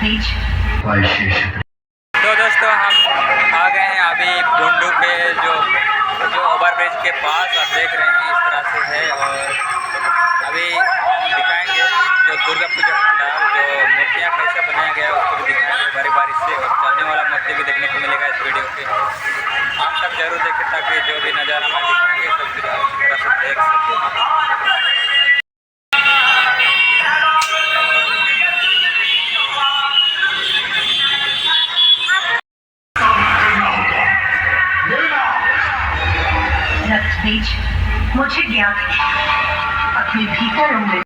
तो दोस्तों हम आ गए हैं अभी बुंडू के जो ओवरब्रिज के पास। आप देख रहे हैं इस तरह से है, और अभी दिखाएंगे जो दुर्गा पूजा पंडाल जो मूर्तियाँ कैसे बनाया गया है उसको भी दिखाएंगे बारी बारी से, और चलने वाला मूर्ति भी देखने को मिलेगा इस वीडियो के। आप सब जरूर देखें ताकि जो भी नज़ारा हम दिखाएंगे सब अच्छी तरह से देख सकें। मुझे ज्ञात अपने भीतर उम्र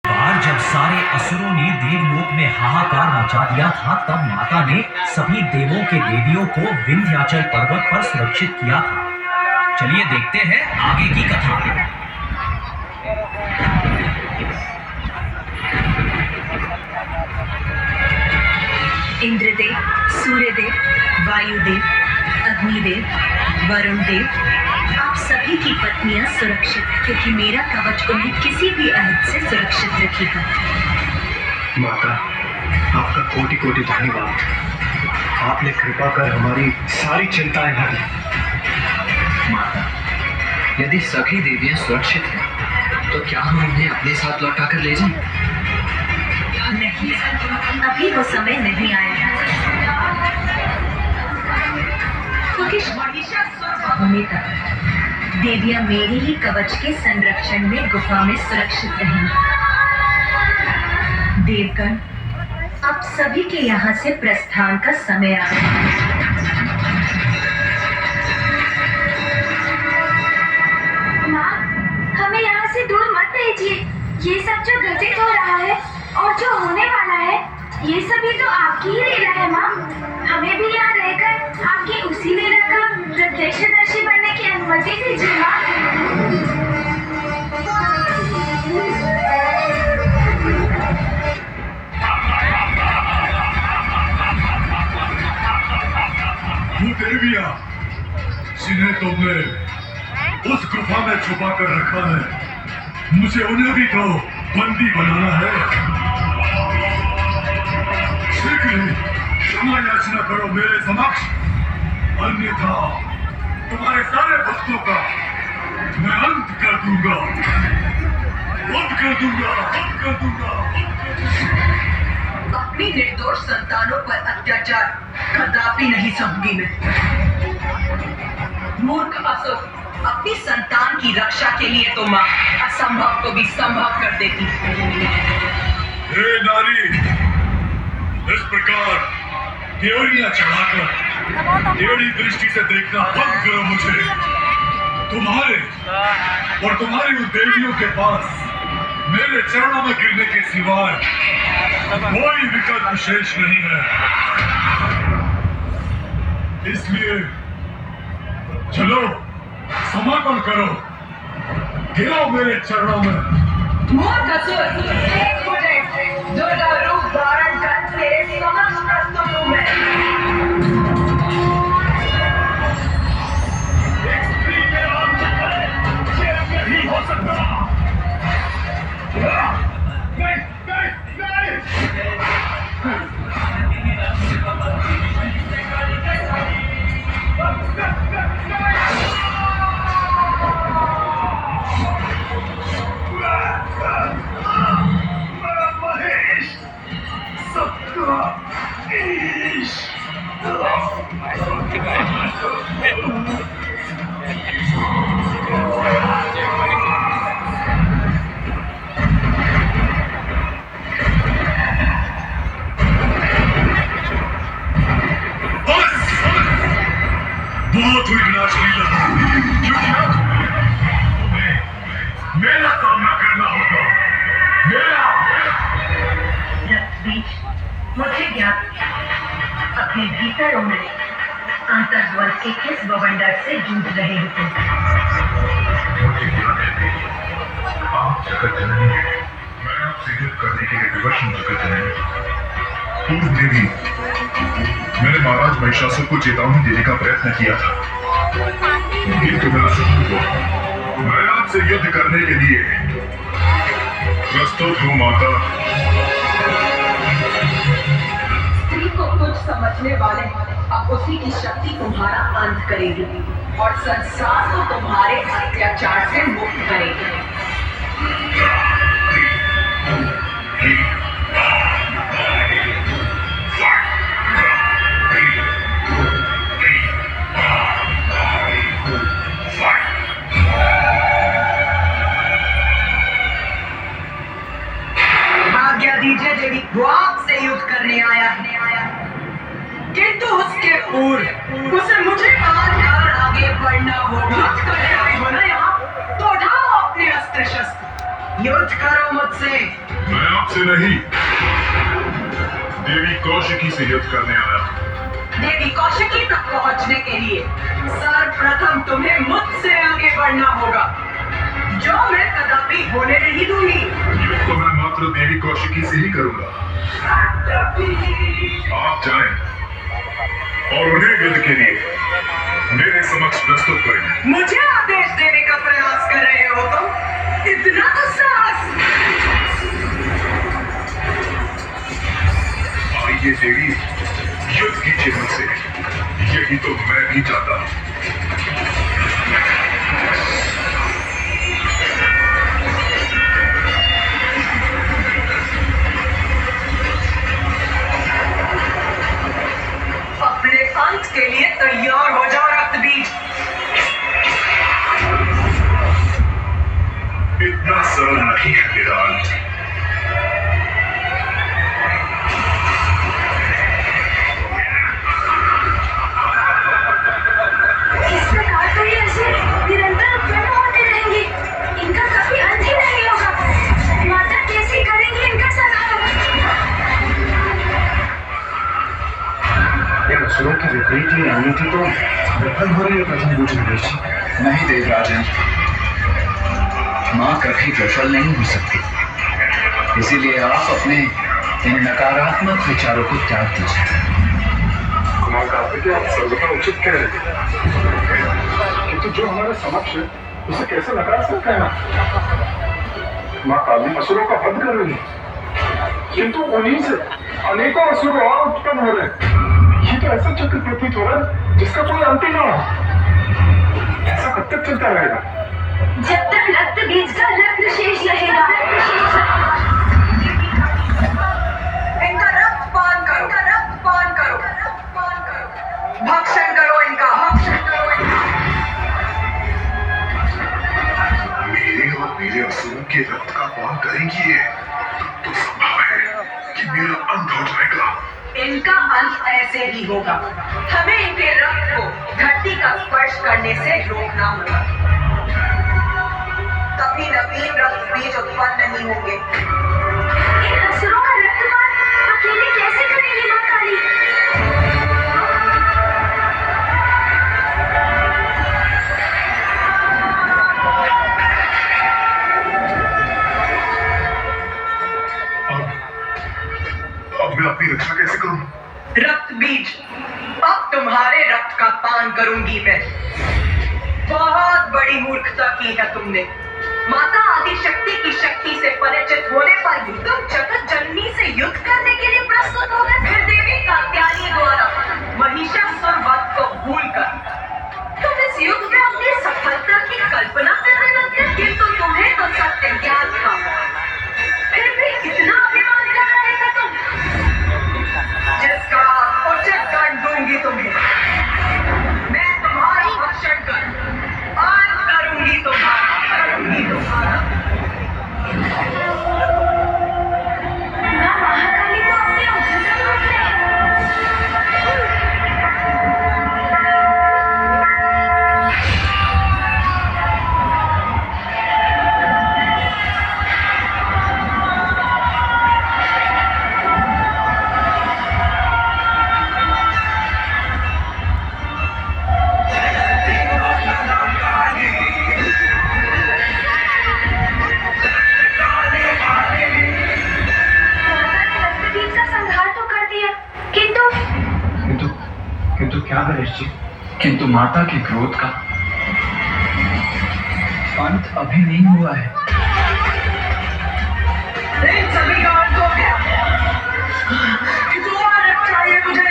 बार जब सारे असुरों ने देवलोक में हाहाकार मचा दिया था, तब माता ने सभी देवों के देवियों को विंध्याचल पर्वत पर सुरक्षित किया था। चलिए देखते हैं आगे की कथा। इंद्रदेव, सूर्यदेव, वायुदेव, अग्निदेव, वरुण देव, आप सभी की पत्नियां सुरक्षित, क्योंकि मेरा कवच उन्हें किसी भी आहत से सुरक्षित रखेगा। माता, आपका कोटि कोटि धन्यवाद। आपने कृपा कर हमारी सारी चिंताएं हटी। माता, यदि सभी देवियां सुरक्षित हैं, तो क्या हम उन्हें अपने साथ लौटा कर ले जाएं? नहीं, अभी वो समय नहीं आया, क्योंकि होने तक देवियां मेरे ही कवच के संरक्षण में गुफा में सुरक्षित रहेंगी। देवगण, अब सभी के यहाँ से प्रस्थान का समय आ गया। माँ, हमें यहाँ से दूर मत भेजिए। ये सब जो घटित हो रहा है और जो होने वाला है, ये सभी तो आपकी ही लीला है माँ। हमें भी यहाँ रहकर आपकी उसी लीला का प्रत्यक्षदर्शी बनने की अनुमति दीजिए माँ। वो देवियां जिन्हें तुमने उस गुफा में छुपा कर रखा है, मुझे उन्हें भी तो बंदी बनाना है। शीघ्र ही क्षमा याचना करो मेरे समक्ष, अन्यथा तुम्हारे सारे भक्तों का मैं अंत कर दूंगा, अंत कर दूंगा, अंत कर दूंगा। अपनी निर्दोष संतानों पर अत्याचार कदापि नहीं सहूंगी मैं। मूर्ख असुर, अपनी संतान की रक्षा के लिए तो माँ असंभव को भी संभव कर देती। हे नारी, इस प्रकार देवरियां चढ़ाकर टेढ़ी दृष्टि से देखना बंद करो मुझे। तुम्हारे और तुम्हारी उन देवियों के पास मेरे चरणों में गिरने के सिवाय कोई विकल्प शेष नहीं है। इसलिए चलो समर्पण करो, गिरो मेरे चरणों में। मूर्ख असुर, एक मुझे दुर्गा रूप धारण कर तेरे समक्ष प्रस्तुत हूँ मैं। नहीं हो सकता। नहीं, नहीं, नहीं। महेश, सबका ईश। बहुत हुई विनाशलीला, क्योंकि अब तुम्हें मेरा सामना करना होगा। मेरा रक्तबीज, मुझे ज्ञात अपने भीतर उम्र अंतर्ज्वल के किस बवंडर से जूझ रहे हो तुम। मुझे ज्ञात है देवी, आप जगत जननी हैं। मैं आपसे युद्ध करने के लिए विवश हूँ जगत जननी। पूर्व देवी, मैंने महाराज महिषासुर को चेतावनी देने का प्रयत्न किया था, किंतु मैं असफल हुआ। मैं आपसे युद्ध करने के लिए प्रस्तुत हूँ माता। समझने वाले अब उसी की शक्ति तुम्हारा अंत करेगी और संसार को तुम्हारे अत्याचार से मुक्त करेगी। आज्ञा दीजिए देवी, वो आपसे युद्ध करने आया है, किंतु उसके पूर्व उसे मुझे मार कर आगे बढ़ना होगा। युद्ध करने आए हो ना यहाँ, तो उठाओ अपने अस्त्र शस्त्र, युद्ध करो मुझसे। मैं आपसे नहीं, देवी कौशिकी से युद्ध करने आया। देवी कौशिकी तक पहुंचने के लिए सर्वप्रथम तुम्हें मुझसे आगे बढ़ना होगा, जो मैं कदापि होने नहीं दूंगी। युद्ध तो मैं मात्र देवी कौशिकी से ही करूंगा। आप जाएं और उन्हें युद्ध के लिए मेरे समक्ष प्रस्तुत करें। मुझे आदेश देने का प्रयास कर रहे हो तुम? इतना तो साहस! आइए देवी, युद्ध कीजिए मुझसे, यही तो मैं भी चाहता हूं। अपने अंत के लिए तैयार हो जाओ रक्तबीज। इतना सरल नहीं है मेरा अंत। इस प्रकार तो ये ऐसे निरंतर उत्पन्न होते रहेंगे, इनका कभी अंत ही नहीं होगा। माता कैसे करेंगे इनका संहार? इन असुरों की विपरीत रणनीति तो विफल हो रही है प्रथम भूषण जी। नहीं देवराजन, माँ कभी विफल नहीं हो सकती, इसीलिए आप अपने इन नकारात्मक विचारों को त्याग दीजिए। कुमार कार्तिकेय, आप सर्वथा उचित कह रहे हैं, किंतु जो हमारे समक्ष है उसे कैसे नकार सकते हैं? माँ काली असुरों का वध कर रही है, किंतु उन्हीं से अनेकों असुर और उत्पन्न हो रहे हैं। ये तो ऐसा चक्र प्रतीत हो रहा है जिसका कोई अंत ही ना हो। ऐसा कब तक चलता रहेगा? जब तक रक्त बीज का रक्त शेष रहेगा। इनका रक्त पान करो, इनका रक्त पान करो, भक्षण करो इनका, भक्षण करो इनका। मेरे और मेरे असुरों के रक्त का पान करेंगी ये, तब तो संभव है कि मेरा अंत हो जाएगा। इनका अंत ऐसे ही होगा। हमें इनके रक्त को धरती का स्पर्श करने से रोकना होगा, तभी नवीन रक्त बीज उत्पन्न नहीं होंगे। इन असुरों का रक्तपान अकेले कैसे करेंगी माँ काली? अब मैं अपनी रक्षा कैसे करूं? रक्त बीज, अब तुम्हारे रक्त का पान करूंगी मैं। बहुत बड़ी मूर्खता की है तुमने। माता आदि शक्ति की शक्ति से परिचित होने पर भी तुम जगत जननी से युद्ध करने के लिए प्रस्तुत हो गए। फिर देवी कात्यायनी द्वारा महिषासुर वध को भूलकर तुम इस युद्ध में अपनी सफलता की कल्पना करने लगे, किंतु तुम्हें तो सत्य ज्ञान था। फिर भी कितना अभिमान कर रहे थे तुम, जिसका उचित दंड दूंगी तुम्हें। मैं तुम्हारा भक्षण कर अंत करूंगी तुम्हारा। माँ महाकाली को अपने उपस्थित हो गए। क्या गणेश जी? किंतु माता के क्रोध का अंत अभी नहीं हुआ है। इन सभी का अंत हो गया, किंतु और चाहिए मुझे।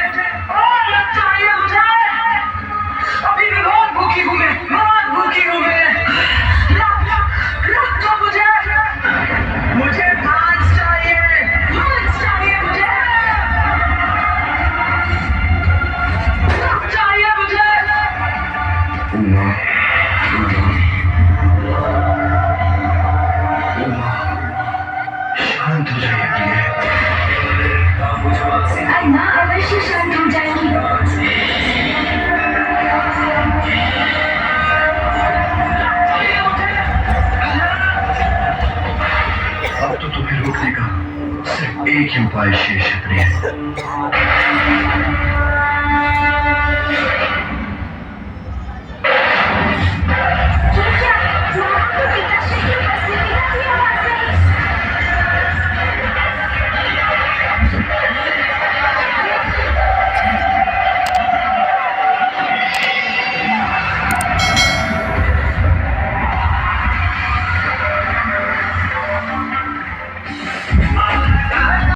अब माँ अवश्य शांत हो जाएगी। अब तो तुम्हें रोकने का सिर्फ एक ही उपाय शेष है प्रिय।